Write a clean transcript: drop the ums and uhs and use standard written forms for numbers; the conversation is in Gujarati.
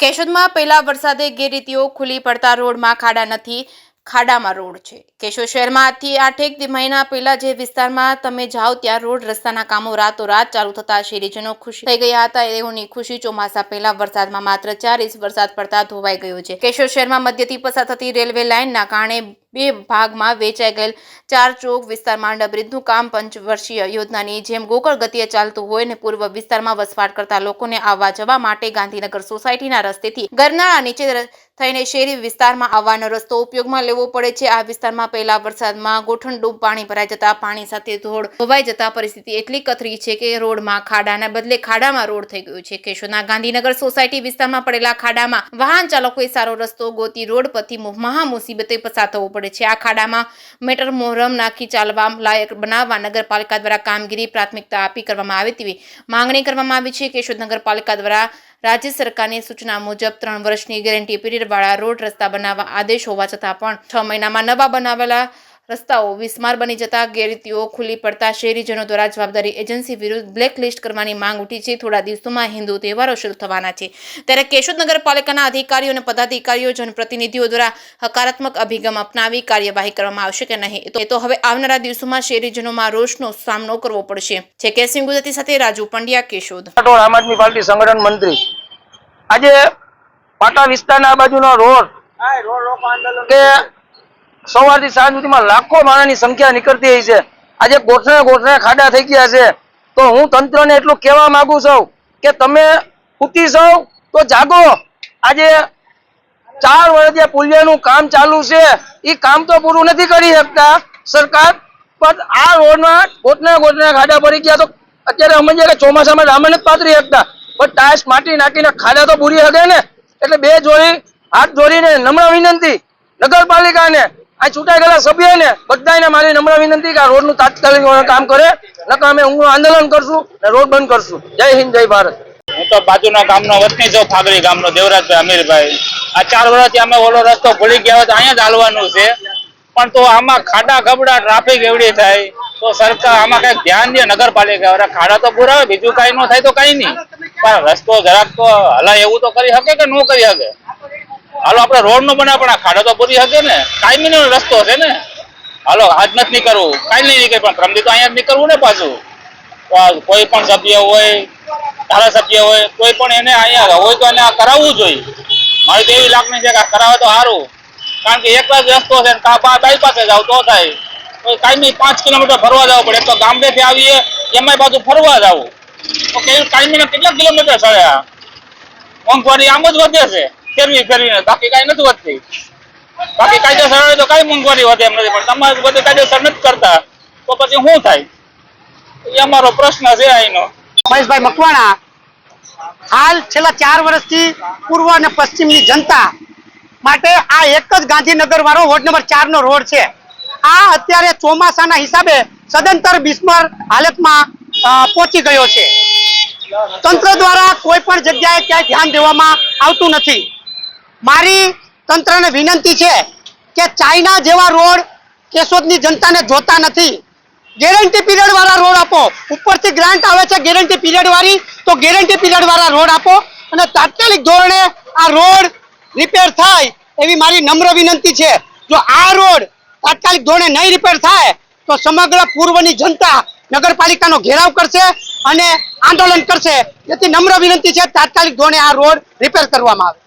કેશોદમાં પહેલા વરસાદે ગેરરીતિઓ ખુલ્લી પડતા રોડમાં ખાડા નથી, ખાડામાં રોડ છે। કેશોદ શહેરમાં આજથી 8 મહિના પહેલા જે વિસ્તારમાં તમે જાઓ ત્યાં રોડ રસ્તાના કામો રાતોરાત ચાલુ થતા શહેરીજનો ખુશ થઈ ગયા હતા। એઓની ખુશી ચોમાસા પહેલા વરસાદમાં માત્ર 4 ઇંચ વરસાદ પડતા ધોવાઈ ગયો છે। કેશોદ શહેરમાં મધ્યથી પસાર થતી રેલવે લાઇનના કારણે બે ભાગમાં વેચાઈ ગયેલ 4 ચોક વિસ્તારમાં અંડરબ્રિજનું કામ 5 વર્ષીય યોજનાની જેમ ગોકળ ગતિએ ચાલતું હોય ને પૂર્વ વિસ્તારમાં વસવાટ કરતા લોકોને આવવા જવા માટે ગાંધીનગર સોસાયટીના રસ્તેથી ગરનાળા નીચે થઈને શહેરી વિસ્તારમાં આવવાનો રસ્તો ઉપયોગમાં લેવો પડે છે। આ વિસ્તારમાં પહેલા વરસાદમાં ગોઠણડૂબ પાણી ભરાઈ જતા પાણી સાથે ધોળ ધોવાઈ જતા પરિસ્થિતિ એટલી કથળી છે કે રોડમાં ખાડાના બદલે ખાડામાં રોડ થઈ ગયો છે। કેશોદના ગાંધીનગર સોસાયટી વિસ્તારમાં પડેલા ખાડામાં વાહન ચાલકોએ સારો રસ્તો ગોતી રોડ પરથી મહા મુસીબતે પસાર થવું પડે છે। આ ખાડામાં મીટર મોહરમ નાખી ચાલવા લાયક બનાવવા નગરપાલિકા દ્વારા કામગીરી પ્રાથમિકતા આપી કરવામાં આવે તેવી માંગણી કરવામાં આવી છે। કેશોદ નગરપાલિકા દ્વારા રાજ્ય સરકારની સૂચના મુજબ 3 વર્ષની ગેરંટી પીરિયડ વાળા રોડ રસ્તા બનાવવા આદેશ હોવા છતાં પણ 6 મહિનામાં નવા બનાવેલા રસ્તાઓ બિસ્માર બની જતા ગેરરીતિઓ ખુલ્લી પડતા શહેરીજનો દ્વારા જવાબદારી એજન્સી વિરુદ્ધ બ્લેકલિસ્ટ કરવાની માંગ ઉઠી છે। થોડા દિવસોમાં હિન્દુ તહેવારો શરૂ થવાના છે ત્યારે કેશોદ નગરપાલિકાના અધિકારીઓ અને પદાધિકારીઓ જનપ્રતિનિધિઓ દ્વારા હકારાત્મક અભિગમ અપનાવી કાર્યવાહી કરવામાં આવશે કે નહીં એ તો હવે આવનારા દિવસોમાં શહેરીજનોમાં રોષનો સામનો કરવો પડશે। છે કેસિંગ ગુજરાતી સાથે રાજુ પંડ્યા, કેશોદ। આમ આદમી પાર્ટી સંગઠન મંત્રી આજે પાટા વિસ્તારના બાજુનો રોડ કે સવારથી સાંજ સુધીમાં લાખો માણસની સંખ્યા નીકળતી હોય છે। આજે ગોઠણે ખાડા થઈ ગયા છે તો હું તંત્રને એટલું કહેવા માંગુ છું કે તમે ઉઠી જાઓ તો જાગો। આજે 4 વર્ષથી પુલિયાનું કામ ચાલુ છે, એ કામ તો પૂરું નથી કરી શકતા સરકાર, પણ આ રોડમાં ગોઠણે ખાડા પડી ગયા તો અત્યારે સમજીએ કે ચોમાસામાં ડામર નથી પાથરી શકતા પણ ટાયસ માટી નાખીને ખાડા તો પૂરી શકે ને। એટલે બે જોડી હાથ જોડીને નમ્ર વિનંતી નગરપાલિકાને, આ ચૂંટાઈ ગયેલા સભ્યોને બધાને મારી નમ્ર વિનંતી કે આ રોડનું તાત્કાલિક કામ કરે, નકર અમે આંદોલન કરશું અને રોડ બંધ કરશું। જય હિન્દ, જય ભારત। હું તો બાજુના ગામનો વતની છું, ફાગરી ગામનો દેવરાજભાઈ અમીરભાઈ। આ 4 વર્ષથી અમે ઓલો રસ્તો ભૂલી ગયા હોય તો અહીંયા જ હાલવાનું છે, પણ તો આમાં ખાડા ખબડા ટ્રાફિક એવડી થાય તો સરકાર આમાં કઈક ધ્યાન દે। નગરપાલિકા વાળા ખાડા તો પૂરા હોય, બીજું કઈ ન થાય તો કઈ નહીં, પણ રસ્તો જરાક તો હલાય એવું તો કરી શકે કે ન કરી શકે? હાલો આપણે રોડ નો બનાવે પણ આ ખાડા તો પૂરી શકે ને, કાયમી નો રસ્તો છે ને। હાલો આજ નથી નીકળવું, કાઈ નહીં નીકળે, પણ પ્રમદી તો અહીંયા જ નીકળવું ને પાછું। કોઈ પણ સભ્ય હોય, ધારાસભ્ય હોય, કોઈ પણ એને અહીંયા હોય તો એને આ કરાવવું જોઈએ। મારી તો એવી લાગણી છે કે આ કરાવે તો સારું, કારણ કે એક જ રસ્તો છે, બાયપાસે જાવ તો થાય, કાયમી 5 કિલોમીટર ફરવા જવું પડે। તો ગામડેથી આવીએ એમાંય પાછું ફરવા જવું તો કાયમી કેટલા કિલોમીટર ચડ્યા? મોંઘવારી આમ જ વધે છે ફેરવીને, બાકી કઈ નથી વધતી। બાકી કાયદેસર તો કઈ મોંઘવારી વધે એમ નથી, પણ તમારે બધે કાયદેસર નથી કરતા તો પછી શું થાય? એ અમારો પ્રશ્ન છે અહીંનો। મહેશભાઈ મકવાણા, હાલ છેલ્લા 4 વર્ષથી પૂર્વ અને પશ્ચિમની જનતા માટે આ એક જ ગાંધીનગર વાળો વોર્ડ નંબર 4 નો રોડ છે। આ અત્યારે ચોમાસાના હિસાબે સદંતર બિસ્માર હાલતમાં પહોંચી ગયો છે। તંત્ર દ્વારા કોઈ પણ જગ્યાએ ક્યાંય ધ્યાન દેવામાં આવતું નથી। મારી તંત્રને વિનંતી છે કે ચાઇના જેવા રોડ કેશોદની જનતાને જોતા નથી। ગેરંટી પીરિયડ વાળા રોડ આપો, ઉપરથી ગ્રાન્ટ આવે છે ગેરંટી પીરિયડ વાળી, તો ગેરંટી પીરિયડ વાળા રોડ આપો અને તાત્કાલિક ધોરણે આ રોડ રિપેર થાય એવી મારી નમ્ર વિનંતી છે। જો આ રોડ તાત્કાલિક ધોરણે નહીં રિપેર થાય તો સમગ્ર પૂર્વની જનતા નગરપાલિકાનો ઘેરાવ કરશે અને આંદોલન કરશે। તેથી નમ્ર વિનંતી છે તાત્કાલિક ધોરણે આ રોડ રિપેર કરવામાં આવે।